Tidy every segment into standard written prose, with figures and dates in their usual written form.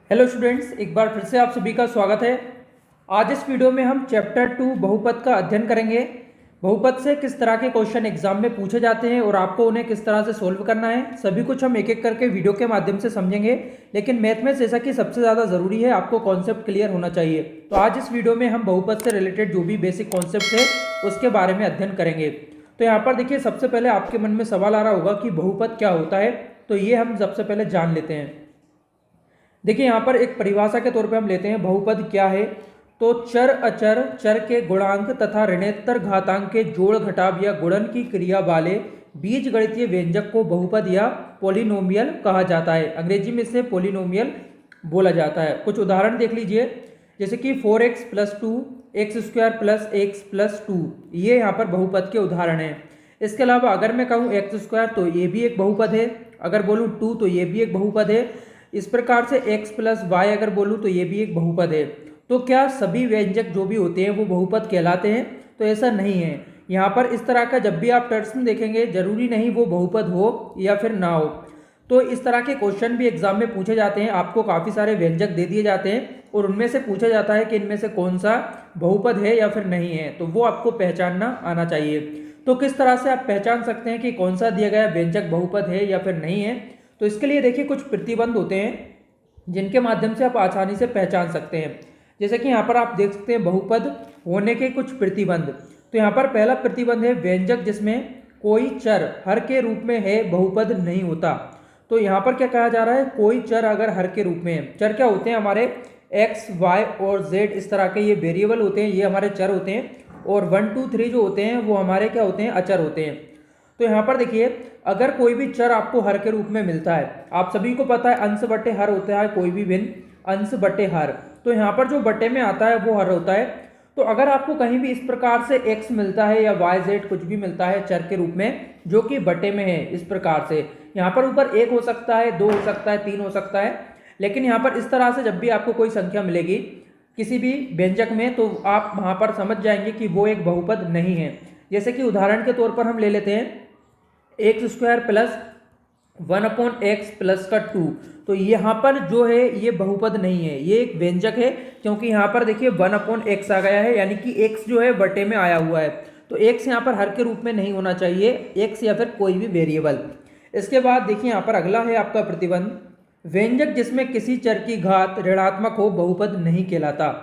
Hello students, एक बार फिर से आप सभी का स्वागत है। आज इस वीडियो में हम चैप्टर 2 बहुपद का अध्ययन करेंगे। बहुपद से किस तरह के क्वेश्चन एग्जाम में पूछे जाते हैं और आपको उन्हें किस तरह से सोल्व करना है, सभी कुछ हम एक एक करके वीडियो के माध्यम से समझेंगे। लेकिन मैथ में जैसा कि सबसे ज़्यादा ज़रूरी है, आपको कॉन्सेप्ट क्लियर होना चाहिए। तो आज इस वीडियो में हम बहुपद से रिलेटेड जो भी बेसिक कॉन्सेप्ट है उसके बारे में अध्ययन करेंगे। तो यहाँ पर देखिए, सबसे पहले आपके मन में सवाल आ रहा होगा कि बहुपद क्या होता है, तो ये हम सबसे पहले जान लेते हैं। देखिए, यहाँ पर एक परिभाषा के तौर पे हम लेते हैं बहुपद क्या है। तो चर अचर चर के गुणांक तथा ऋणोत्तर घातांक के जोड़ घटाव या गुणन की क्रिया वाले बीज गणितीय व्यंजक को बहुपद या पोलिनोमियल कहा जाता है। अंग्रेजी में इसे पोलिनोमियल बोला जाता है। कुछ उदाहरण देख लीजिए, जैसे कि 4x + 2 x² + x + 2, ये यहाँ पर बहुपद के उदाहरण हैं। इसके अलावा अगर मैं कहूँ x² तो ये भी एक बहुपद है, अगर बोलूँ 2 तो ये भी एक बहुपद है। इस प्रकार से x + y अगर बोलूँ तो ये भी एक बहुपद है। तो क्या सभी व्यंजक जो भी होते हैं वो बहुपद कहलाते हैं? तो ऐसा नहीं है। यहाँ पर इस तरह का जब भी आप टर्म्स में देखेंगे, जरूरी नहीं वो बहुपद हो या फिर ना हो। तो इस तरह के क्वेश्चन भी एग्जाम में पूछे जाते हैं। आपको काफ़ी सारे व्यंजक दे दिए जाते हैं और उनमें से पूछा जाता है कि इनमें से कौन सा बहुपद है या फिर नहीं है, तो वो आपको पहचानना आना चाहिए। तो किस तरह से आप पहचान सकते हैं कि कौन सा दिया गया व्यंजक बहुपद है या फिर नहीं है? तो इसके लिए देखिए, कुछ प्रतिबंध होते हैं जिनके माध्यम से आप आसानी से पहचान सकते हैं। जैसे कि यहाँ पर आप देख सकते हैं बहुपद होने के कुछ प्रतिबंध। तो यहाँ पर पहला प्रतिबंध है व्यंजक जिसमें कोई चर हर के रूप में है बहुपद नहीं होता। तो यहाँ पर क्या कहा जा रहा है, कोई चर अगर हर के रूप में है। चर क्या होते हैं? हमारे x, y और z इस तरह के ये वेरिएबल होते हैं, ये हमारे चर होते हैं। और 1, 2, 3 जो होते हैं वो हमारे क्या होते हैं? अचर होते हैं। तो यहाँ पर देखिए, अगर कोई भी चर आपको हर के रूप में मिलता है, आप सभी को पता है अंश बटे हर होता है, कोई भी भिन्न अंश बटे हर। तो यहाँ पर जो बटे में आता है वो हर होता है। तो अगर आपको कहीं भी इस प्रकार से x मिलता है या y, z कुछ भी मिलता है चर के रूप में जो कि बटे में है, इस प्रकार से यहाँ पर ऊपर 1 हो सकता है, 2 हो सकता है, 3 हो सकता है। लेकिन यहाँ पर इस तरह से जब भी आपको कोई संख्या मिलेगी किसी भी व्यंजक में, तो आप वहाँ पर समझ जाएंगे कि वो एक बहुपद नहीं है। जैसे कि उदाहरण के तौर पर हम ले लेते हैं x² + 1/x + 2। तो यहाँ पर जो है ये बहुपद नहीं है, ये एक व्यंजक है। क्योंकि यहाँ पर देखिए 1/x आ गया है, यानी कि x जो है बटे में आया हुआ है। तो x यहाँ पर हर के रूप में नहीं होना चाहिए, x या फिर कोई भी वेरिएबल। इसके बाद देखिए, यहाँ पर अगला है आपका प्रतिबंध, व्यंजक जिसमें किसी चर की घात ऋणात्मक हो बहुपद नहीं कहलाता।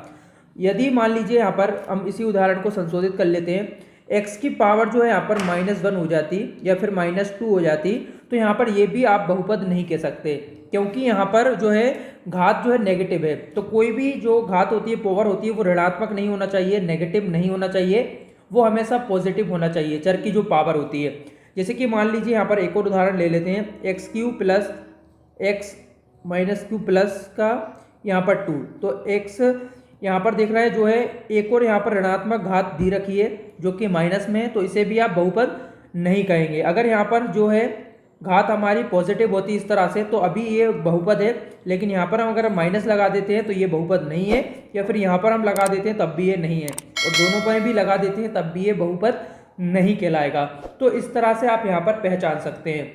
यदि मान लीजिए, यहाँ पर हम इसी उदाहरण को संशोधित कर लेते हैं, x की पावर जो है यहाँ पर -1 हो जाती या फिर -2 हो जाती, तो यहाँ पर ये भी आप बहुपद नहीं कह सकते। क्योंकि यहाँ पर जो है घात जो है नेगेटिव है। तो कोई भी जो घात होती है, पावर होती है, वो ऋणात्मक नहीं होना चाहिए, नेगेटिव नहीं होना चाहिए, वो हमेशा पॉजिटिव होना चाहिए चर की जो पावर होती है। जैसे कि मान लीजिए, यहाँ पर एक और उदाहरण ले लेते हैं, x³ + x - q प्लस का यहाँ पर 2। तो x यहाँ पर देख रहा है जो है एक और यहाँ पर ऋणात्मक घात दी रखी है जो कि माइनस में है, तो इसे भी आप बहुपद नहीं कहेंगे। अगर यहाँ पर जो है घात हमारी पॉजिटिव होती इस तरह से, तो अभी ये बहुपद है। लेकिन यहाँ पर हम अगर माइनस लगा देते हैं तो ये बहुपद नहीं है, या फिर यहाँ पर हम लगा देते हैं तब भी ये नहीं है, और दोनों पर भी लगा देते हैं तब भी ये बहुपद नहीं कहलाएगा। तो इस तरह से आप यहाँ पर पहचान सकते हैं।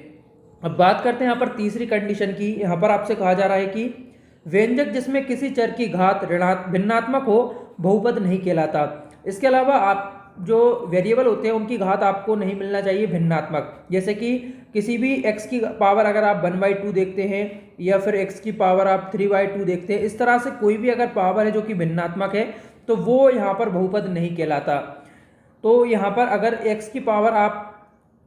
अब बात करते हैं यहाँ पर तीसरी कंडीशन की। यहाँ पर आपसे कहा जा रहा है कि व्यंजक जिसमें किसी चर की घात भिन्नात्मक हो बहुपद नहीं कहलाता। इसके अलावा आप जो वेरिएबल होते हैं उनकी घात आपको नहीं मिलना चाहिए भिन्नात्मक। जैसे कि किसी भी x की पावर अगर आप 1/2 देखते हैं या फिर x की पावर आप 3/2 देखते हैं, इस तरह से कोई भी अगर पावर है जो कि भिन्नात्मक है, तो वो यहाँ पर बहुपद नहीं कहलाता। तो यहाँ पर अगर x की पावर आप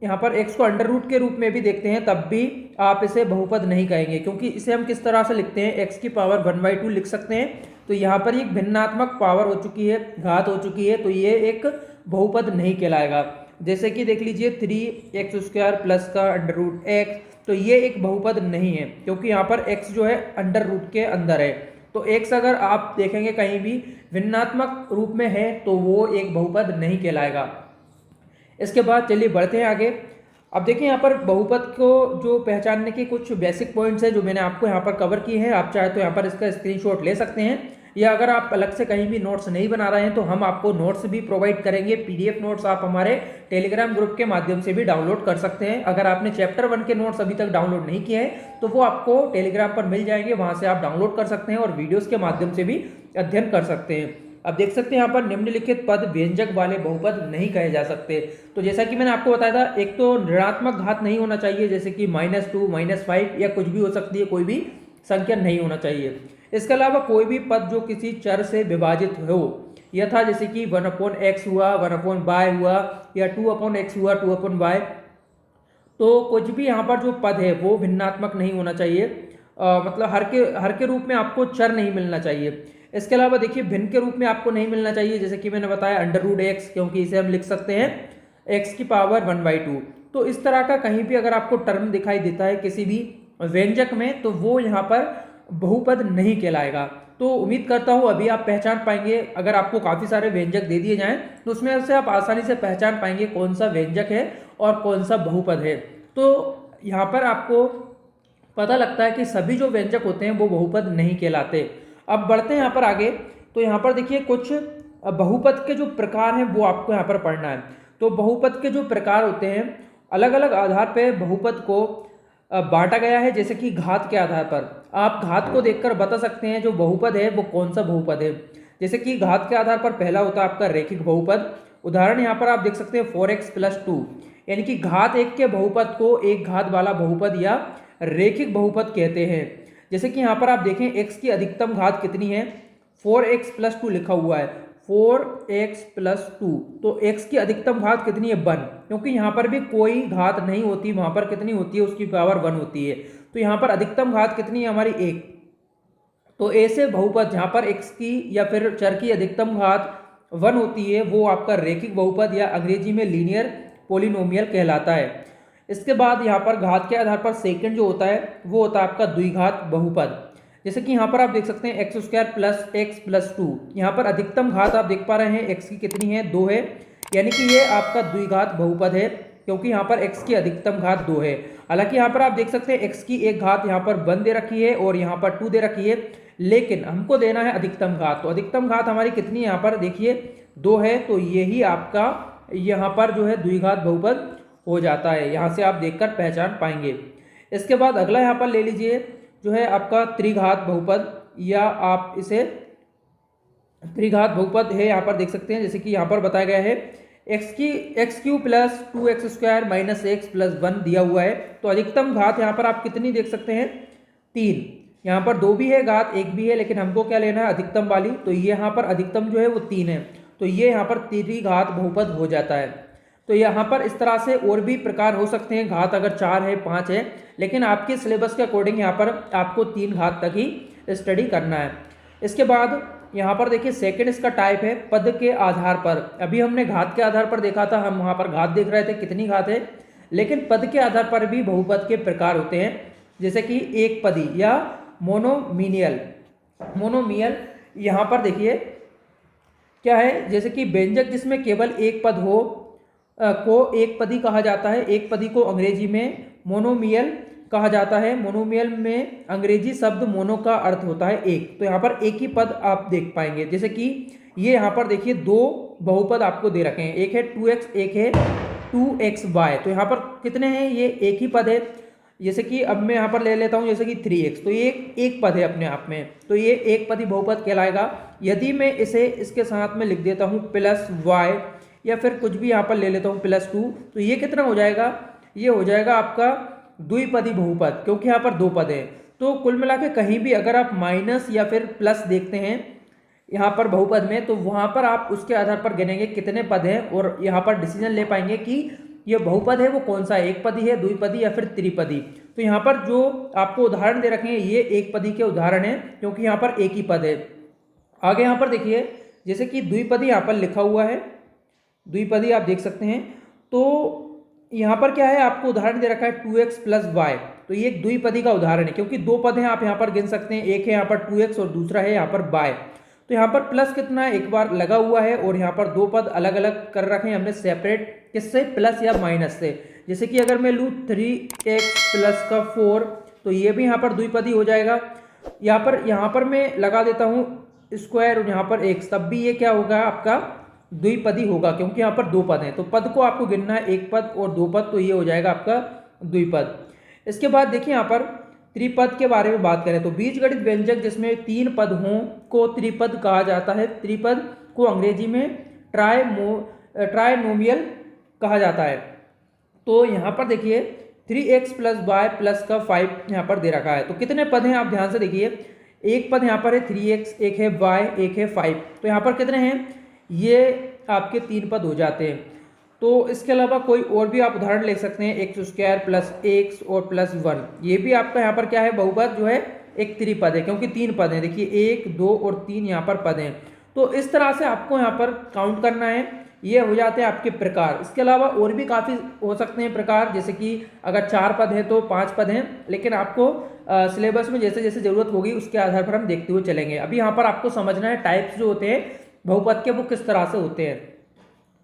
यहाँ पर x को अंडर रूट के रूप में भी देखते हैं, तब भी आप इसे बहुपद नहीं कहेंगे। क्योंकि इसे हम किस तरह से लिखते हैं, x की पावर 1/2 लिख सकते हैं। तो यहाँ पर एक भिन्नात्मक पावर हो चुकी है, घात हो चुकी है, तो ये एक बहुपद नहीं कहलाएगा। जैसे कि देख लीजिए 3x² प्लस का √x, तो ये एक बहुपद नहीं है, क्योंकि यहाँ पर x जो है अंडर रूट के अंदर है। तो x अगर आप देखेंगे कहीं भी भिन्नात्मक रूप में है तो वो एक बहुपद नहीं कहलाएगा। इसके बाद चलिए बढ़ते हैं आगे। अब देखिए, यहाँ पर बहुपद को जो पहचानने के कुछ बेसिक पॉइंट्स हैं जो मैंने आपको यहाँ पर कवर किए हैं। आप चाहे तो यहाँ पर इसका स्क्रीनशॉट ले सकते हैं। या अगर आप अलग से कहीं भी नोट्स नहीं बना रहे हैं तो हम आपको नोट्स भी प्रोवाइड करेंगे। पीडीएफ नोट्स आप हमारे टेलीग्राम ग्रुप के माध्यम से भी डाउनलोड कर सकते हैं। अगर आपने चैप्टर 1 के नोट्स अभी तक डाउनलोड नहीं किए हैं तो वो आपको टेलीग्राम पर मिल जाएंगे, वहां से आप डाउनलोड कर सकते हैं और वीडियोस के माध्यम से भी अध्ययन कर सकते हैं। अब देख सकते हैं यहाँ पर निम्नलिखित पद व्यंजक वाले बहुपद नहीं कहे जा सकते। तो जैसा कि मैंने आपको बताया था, एक तो ऋणात्मक घात नहीं होना चाहिए, जैसे कि -2 -5 या कुछ भी हो सकती है, कोई भी संख्या नहीं होना चाहिए। इसके अलावा कोई भी पद जो किसी चर से विभाजित हो, यथा जैसे कि 1/x हुआ, 1/y हुआ, या 2/x हुआ, 2/y, तो कुछ भी यहाँ पर जो पद है वो भिन्नात्मक नहीं होना चाहिए। मतलब हर के रूप में आपको चर नहीं मिलना चाहिए। इसके अलावा देखिए भिन्न के रूप में आपको नहीं मिलना चाहिए, जैसे कि मैंने बताया √x, क्योंकि इसे हम लिख सकते हैं x की पावर 1/2। तो इस तरह का कहीं भी अगर आपको टर्म दिखाई देता है किसी भी व्यंजक में तो वो यहाँ पर बहुपद नहीं कहलाएगा। तो उम्मीद करता हूँ अभी आप पहचान पाएंगे। अगर आपको काफ़ी सारे व्यंजक दे दिए जाएं तो उसमें से आप आसानी से पहचान पाएंगे कौन सा व्यंजक है और कौन सा बहुपद है। तो यहाँ पर आपको पता लगता है कि सभी जो व्यंजक होते हैं वो बहुपद नहीं कहलाते। अब बढ़ते हैं यहाँ पर आगे। तो यहाँ पर देखिए कुछ बहुपद के जो प्रकार हैं वो आपको यहाँ पर पढ़ना है। तो बहुपद के जो प्रकार होते हैं, अलग अलग आधार पर बहुपद को बांटा गया है, जैसे कि घात के आधार पर। आप घात को देखकर बता सकते हैं जो बहुपद है वो कौन सा बहुपद है। जैसे कि घात के आधार पर पहला होता है आपका रेखिक बहुपद। उदाहरण यहाँ पर आप देख सकते हैं 4x + 2, यानी कि घात 1 के बहुपद को एक घात वाला बहुपद या रेखिक बहुपद कहते हैं। जैसे कि यहाँ पर आप देखें x की अधिकतम घात कितनी है, 4x + 2 लिखा हुआ है, 4x + 2। तो x की अधिकतम घात कितनी है, 1, क्योंकि यहाँ पर भी कोई घात नहीं होती, वहाँ पर कितनी होती है, उसकी पावर 1 होती है। तो यहाँ पर अधिकतम घात कितनी है हमारी, 1। तो ऐसे बहुपद जहाँ पर x की या फिर चर की अधिकतम घात 1 होती है वो आपका रेखिक बहुपद या अंग्रेजी में लीनियर पोलिनोमियल कहलाता है। इसके बाद यहाँ पर घात के आधार पर सेकंड जो होता है वो होता है आपका द्विघात बहुपद। जैसे कि यहाँ पर आप देख सकते हैं x² + x + 2। यहाँ पर अधिकतम घात आप देख पा रहे हैं x की कितनी है, 2 है, यानी कि ये आपका द्विघात बहुपद है, क्योंकि यहाँ पर x की अधिकतम घात 2 है। हालांकि यहाँ पर आप देख सकते हैं x की एक घात यहाँ पर 1 दे रखी है और यहाँ पर 2 दे रखी है, लेकिन हमको देना है अधिकतम घात। तो अधिकतम घात हमारी कितनी है, यहाँ पर देखिए 2 है। तो यही आपका यहाँ पर जो है द्विघात बहुपद हो जाता है। यहाँ से आप देखकर पहचान पाएंगे। इसके बाद अगला यहाँ पर ले लीजिए जो है आपका त्रिघात बहुपद, या आप इसे त्रिघात बहुपद है, यहाँ पर देख सकते हैं। जैसे कि यहाँ पर बताया गया है x³ + 2x² - x + 1 दिया हुआ है। तो अधिकतम घात यहाँ पर आप कितनी देख सकते हैं, 3। यहाँ पर 2 भी है घात, 1 भी है, लेकिन हमको क्या लेना है, अधिकतम वाली। तो ये यहाँ पर अधिकतम जो है वो 3 है, तो ये यहाँ पर त्रिघात बहुपद हो जाता है। तो यहाँ पर इस तरह से और भी प्रकार हो सकते हैं, घात अगर 4 है, 5 है, लेकिन आपके सिलेबस के अकॉर्डिंग यहाँ पर आपको 3 घात तक ही स्टडी करना है। इसके बाद यहाँ पर देखिए सेकंड इसका टाइप है पद के आधार पर। अभी हमने घात के आधार पर देखा था, हम वहाँ पर घात देख रहे थे कितनी घात है, लेकिन पद के आधार पर भी बहुपद के प्रकार होते हैं, जैसे कि एक पदी या मोनोमिनियल। मोनोमियल यहाँ पर देखिए क्या है, जैसे कि व्यंजक जिसमें केवल एक पद हो को एक पदी कहा जाता है। एक पदी को अंग्रेजी में मोनोमियल कहा जाता है। मोनोमियल में अंग्रेजी शब्द मोनो का अर्थ होता है एक। तो यहाँ पर एक ही पद आप देख पाएंगे, जैसे कि ये यहाँ पर देखिए 2 बहुपद आपको दे रखे हैं, एक है 2x, एक है 2xy। तो यहाँ पर कितने हैं, ये एक ही पद है। जैसे कि अब मैं यहाँ पर ले लेता हूँ जैसे कि 3x, तो ये एक पद है अपने आप में, तो ये एक पदी बहुपद कहलाएगा। यदि मैं इसे इसके साथ में लिख देता हूँ +y, या फिर कुछ भी यहाँ पर ले लेता हूँ +2, तो ये कितना हो जाएगा, ये हो जाएगा आपका द्विपदी बहुपद, क्योंकि यहाँ पर 2 पद है। तो कुल मिला के कहीं भी अगर आप माइनस या फिर प्लस देखते हैं यहाँ पर बहुपद में, तो वहाँ पर आप उसके आधार पर गिनेंगे कितने पद हैं और यहाँ पर डिसीजन ले पाएंगे कि ये बहुपद है वो कौन सा है, एक पदी है, द्विपदी या फिर त्रिपदी। तो यहाँ पर जो आपको उदाहरण दे रखे हैं ये एक पदी के उदाहरण है, क्योंकि यहाँ पर एक ही पद है। आगे यहाँ पर देखिए जैसे कि द्विपदी यहाँ पर लिखा हुआ है, द्विपदी आप देख सकते हैं। तो यहाँ पर क्या है, आपको उदाहरण दे रखा है 2x + y, तो ये एक द्विपदी का उदाहरण है, क्योंकि 2 पद हैं आप यहाँ पर गिन सकते हैं, एक है यहाँ पर 2x और दूसरा है यहाँ पर y। तो यहाँ पर प्लस कितना है, एक बार लगा हुआ है, और यहाँ पर 2 पद अलग अलग कर रखे हैं हमने सेपरेट, किससे, प्लस या माइनस से। जैसे कि अगर मैं लूँ 3x + 4, तो ये भी यहाँ पर द्विपदी हो जाएगा। यहाँ पर मैं लगा देता हूँ स्क्वायर और यहाँ पर एक्स, तब भी ये क्या होगा आपका द्विपदी होगा, क्योंकि यहाँ पर दो पद हैं। तो पद को आपको गिनना है, एक पद और दो पद, तो ये हो जाएगा आपका द्विपद। इसके बाद देखिए यहाँ पर त्रिपद के बारे में बात करें तो बीजगणित व्यंजक जिसमें तीन पद हों को त्रिपद कहा जाता है। त्रिपद को अंग्रेजी में ट्राइनोमियल कहा जाता है। तो यहाँ पर देखिए 3x प्लस वाई प्लस का 5 यहाँ पर दे रखा है। तो कितने पद हैं आप ध्यान से देखिए, एक पद यहाँ पर है 3x, एक है y, एक है 5। तो यहाँ पर कितने हैं, ये आपके तीन पद हो जाते हैं। तो इसके अलावा कोई और भी आप उदाहरण ले सकते हैं, एक्स स्क्वायर प्लस एक्स और प्लस 1, ये भी आपका यहाँ पर क्या है, बहुपद जो है एक त्रिपद है, क्योंकि तीन पद हैं। देखिए 1, 2 और 3 यहाँ पर पद हैं। तो इस तरह से आपको यहाँ पर काउंट करना है। ये हो जाते हैं आपके प्रकार। इसके अलावा और भी काफ़ी हो सकते हैं प्रकार, जैसे कि अगर 4 पद हैं तो 5 पद हैं, लेकिन आपको सिलेबस में जैसे जैसे जरूरत होगी उसके आधार पर हम देखते हुए चलेंगे। अभी यहाँ पर आपको समझना है टाइप्स जो होते हैं बहुपद के वो किस तरह से होते हैं।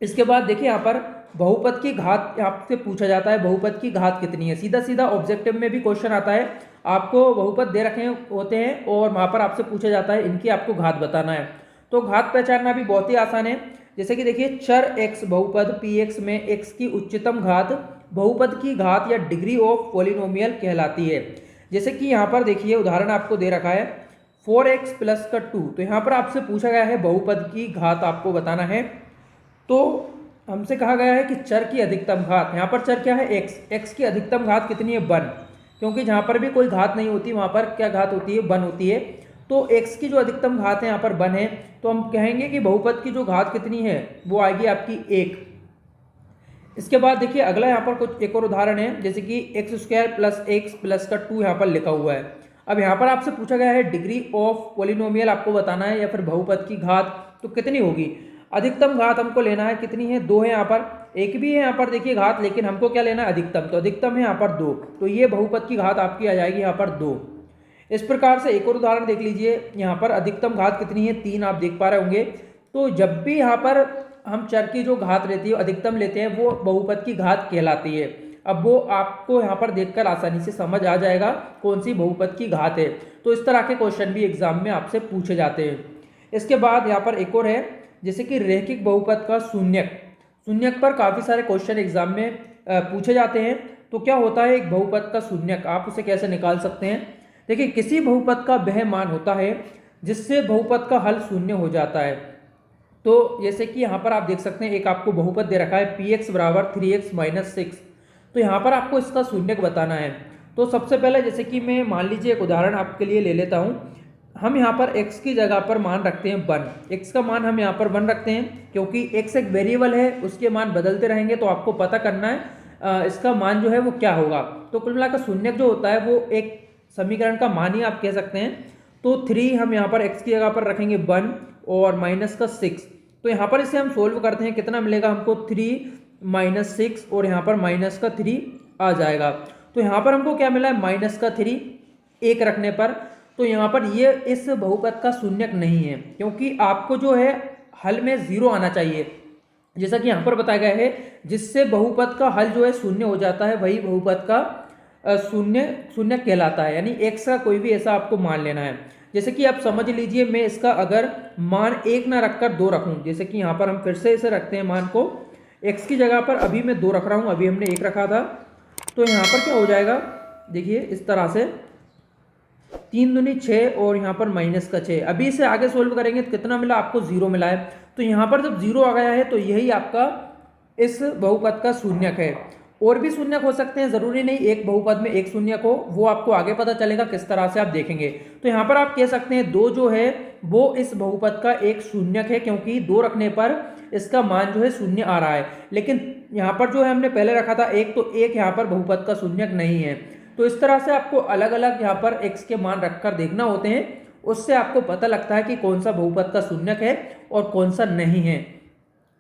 इसके बाद देखिए यहाँ पर बहुपद की घात आपसे पूछा जाता है, बहुपद की घात कितनी है। सीधा सीधा ऑब्जेक्टिव में भी क्वेश्चन आता है, आपको बहुपद दे रखे होते हैं और वहाँ पर आपसे पूछा जाता है इनकी आपको घात बताना है। तो घात पहचानना भी बहुत ही आसान है। जैसे कि देखिए चर x बहुपद px में x की उच्चतम घात बहुपद की घात या डिग्री ऑफ पॉलिनोमियल कहलाती है। जैसे कि यहाँ पर देखिए उदाहरण आपको दे रखा है 4x प्लस का 2। तो यहाँ पर आपसे पूछा गया है बहुपद की घात आपको बताना है। तो हमसे कहा गया है कि चर की अधिकतम घात, यहाँ पर चर क्या है x की अधिकतम घात कितनी है 1, क्योंकि जहाँ पर भी कोई घात नहीं होती वहाँ पर क्या घात होती है 1 होती है। तो x की जो अधिकतम घात है यहाँ पर 1 है, तो हम कहेंगे कि बहुपद की जो घात कितनी है वो आएगी आपकी 1। इसके बाद देखिए अगला यहाँ पर कुछ एक और उदाहरण है, जैसे कि x square plus x plus का 2 यहाँ पर लिखा हुआ है। अब यहाँ पर आपसे पूछा गया है डिग्री ऑफ पॉलिनोमियल आपको बताना है या फिर बहुपद की घात तो कितनी होगी। अधिकतम घात हमको लेना है, कितनी है 2 है यहाँ पर, एक भी है यहाँ पर देखिए घात, लेकिन हमको क्या लेना है अधिकतम, तो अधिकतम है यहाँ पर 2। तो ये बहुपद की घात आपकी आ जाएगी यहाँ पर 2। इस प्रकार से एक और उदाहरण देख लीजिए, यहाँ पर अधिकतम घात कितनी है 3 आप देख पा रहे होंगे। तो जब भी यहाँ पर हम चर की जो घात रहती है अधिकतम लेते हैं वो बहुपद की घात कहलाती है। अब वो आपको यहाँ पर देखकर आसानी से समझ आ जाएगा कौन सी बहुपद की घात है। तो इस तरह के क्वेश्चन भी एग्जाम में आपसे पूछे जाते हैं। इसके बाद यहाँ पर एक और है, जैसे कि रैखिक बहुपद का शून्यक। शून्यक पर काफ़ी सारे क्वेश्चन एग्जाम में पूछे जाते हैं। तो क्या होता है एक बहुपद का शून्यक, आप उसे कैसे निकाल सकते हैं। देखिए किसी बहुपद का वह मान होता है जिससे बहुपद का हल शून्य हो जाता है। तो जैसे कि यहाँ पर आप देख सकते हैं एक आपको बहुपद दे रखा है px बराबर 3x माइनस 6। तो यहाँ पर आपको इसका शून्यक बताना है। तो सबसे पहले जैसे कि मैं मान लीजिए एक उदाहरण आपके लिए ले लेता हूँ। हम यहाँ पर x की जगह पर मान रखते हैं 1, x का मान हम यहाँ पर 1 रखते हैं, क्योंकि x एक वेरिएबल है, उसके मान बदलते रहेंगे। तो आपको पता करना है इसका मान जो है वो क्या होगा। तो कुल मिलाकर शून्यक जो होता है वो एक समीकरण का मान ही आप कह सकते हैं। तो 3 हम यहाँ पर x की जगह पर रखेंगे 1 और माइनस का 6। तो यहाँ पर इसे हम सोल्व करते हैं, कितना मिलेगा हमको 3 माइनस 6 और यहाँ पर माइनस का 3 आ जाएगा। तो यहाँ पर हमको क्या मिला है माइनस का 3 1 रखने पर। तो यहाँ पर ये इस बहुपद का शून्यक नहीं है, क्योंकि आपको जो है हल में 0 आना चाहिए। जैसा कि यहाँ पर बताया गया है जिससे बहुपद का हल जो है शून्य हो जाता है वही बहुपद का शून्य कहलाता है। यानी x का कोई भी ऐसा आपको मान लेना है। जैसे कि आप समझ लीजिए मैं इसका अगर मान 1 ना रखकर 2 रखूं, जैसे कि यहाँ पर हम फिर से इसे रखते हैं मान को x की जगह पर अभी मैं 2 रख रहा हूँ, अभी हमने 1 रखा था। तो यहाँ पर क्या हो जाएगा देखिए इस तरह से 3 दूनी 6 और यहाँ पर माइनस का 6। अभी इसे आगे सोल्व करेंगे तो कितना मिला आपको 0 मिला है। तो यहाँ पर जब 0 आ गया है तो यही आपका इस बहुपद का शून्यक है। और भी शून्यक हो सकते हैं, जरूरी नहीं एक बहुपद में एक शून्यक हो, वो आपको आगे पता चलेगा किस तरह से आप देखेंगे। तो यहाँ पर आप कह सकते हैं 2 जो है वो इस बहुपद का एक शून्यक है, क्योंकि 2 रखने पर इसका मान जो है 0 आ रहा है। लेकिन यहाँ पर जो है हमने पहले रखा था 1, तो 1 यहाँ पर बहुपद का शून्यक नहीं है। तो इस तरह से आपको अलग अलग यहाँ पर x के मान रखकर देखना होते हैं, उससे आपको पता लगता है कि कौन सा बहुपद का शून्यक है और कौन सा नहीं है।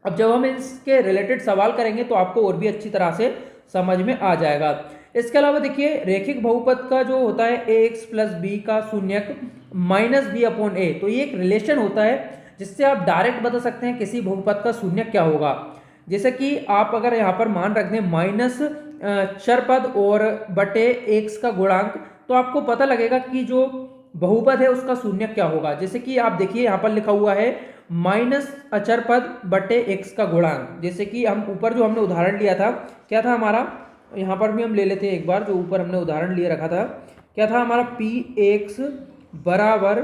अब जब हम इसके रिलेटेड सवाल करेंगे तो आपको और भी अच्छी तरह से समझ में आ जाएगा। इसके अलावा देखिए रैखिक बहुपद का जो होता है ax प्लस बी का शून्यक माइनस बी अपॉन ए, तो ये एक रिलेशन होता है जिससे आप डायरेक्ट बता सकते हैं किसी बहुपद का शून्यक क्या होगा। जैसे कि आप अगर यहाँ पर मान रख दें माइनस चर पद और बटे x का गुणांक, तो आपको पता लगेगा कि जो बहुपद है उसका शून्य क्या होगा। जैसे कि आप देखिए यहाँ पर लिखा हुआ है माइनस अचर पद बटे एक्स का गुणांक। जैसे कि हम ऊपर जो हमने उदाहरण लिया था, क्या था हमारा, यहाँ पर भी हम ले लेते हैं एक बार, जो ऊपर हमने उदाहरण लिए रखा था, क्या था हमारा, पी एक्स बराबर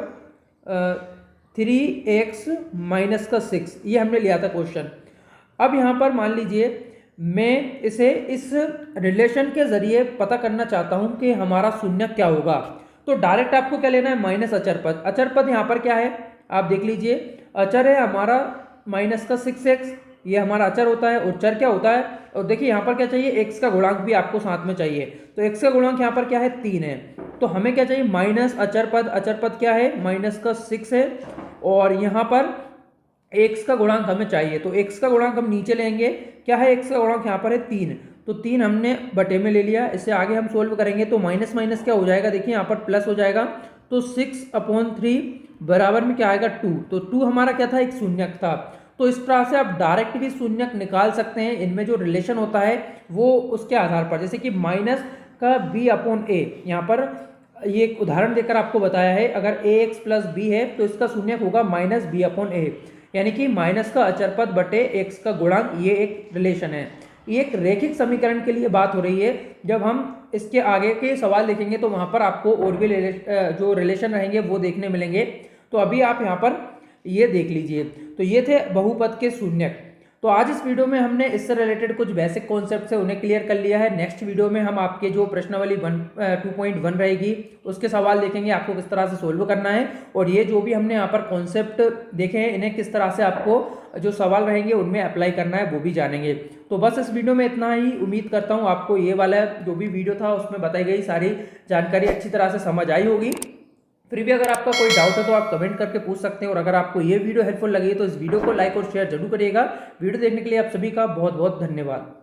3x माइनस का 6, ये हमने लिया था क्वेश्चन। अब यहाँ पर मान लीजिए मैं इसे इस रिलेशन के जरिए पता करना चाहता हूँ कि हमारा शून्य क्या होगा। तो डायरेक्ट आपको क्या लेना है, माइनस अचर पद। अचर पद यहाँ पर क्या है, आप देख लीजिए, अचर है हमारा माइनस का 6x, ये हमारा अचर होता है। और चर क्या होता है, और देखिए यहाँ पर क्या चाहिए, x का गुणांक भी आपको साथ में चाहिए। तो x का गुणांक यहाँ पर क्या है, 3 है। तो हमें क्या चाहिए, माइनस अचर पद क्या है, माइनस का 6 है, और यहाँ पर x का गुणांक हमें चाहिए। तो x का गुणांक हम नीचे लेंगे, क्या है x का गुणांक यहाँ पर है 3। तो 3 हमने बटे में ले लिया। इससे आगे हम सोल्व करेंगे तो माइनस माइनस क्या हो जाएगा, देखिए यहाँ पर प्लस हो जाएगा। तो 6/3 बराबर में क्या आएगा, 2। तो 2 हमारा क्या था, एक शून्यक था। तो इस तरह से आप डायरेक्ट भी शून्यक निकाल सकते हैं। इनमें जो रिलेशन होता है वो उसके आधार पर, जैसे कि माइनस का b/a, यहाँ पर ये एक उदाहरण देकर आपको बताया है, अगर ax प्लस b है तो इसका शून्यक होगा माइनस b/a, यानी कि माइनस का अचर पद बटे x का गुणांक, ये एक रिलेशन है। ये एक रैखिक समीकरण के लिए बात हो रही है। जब हम इसके आगे के सवाल देखेंगे तो वहां पर आपको और भी जो रिलेशन रहेंगे वो देखने मिलेंगे। तो अभी आप यहाँ पर ये देख लीजिए। तो ये थे बहुपद के शून्यक। तो आज इस वीडियो में हमने इससे रिलेटेड कुछ बेसिक कॉन्सेप्ट है उन्हें क्लियर कर लिया है। नेक्स्ट वीडियो में हम आपके जो प्रश्नावली 2.1 रहेगी उसके सवाल देखेंगे, आपको किस तरह से सोल्व करना है, और ये जो भी हमने यहाँ पर कॉन्सेप्ट देखे हैं इन्हें किस तरह से आपको जो सवाल रहेंगे उनमें अप्लाई करना है वो भी जानेंगे। तो बस इस वीडियो में इतना ही। उम्मीद करता हूँ आपको ये वाला जो भी वीडियो था उसमें बताई गई सारी जानकारी अच्छी तरह से समझ आई होगी। फिर भी अगर आपका कोई डाउट है तो आप कमेंट करके पूछ सकते हैं। और अगर आपको ये वीडियो हेल्पफुल लगी तो इस वीडियो को लाइक और शेयर जरूर करिएगा। वीडियो देखने के लिए आप सभी का बहुत बहुत धन्यवाद।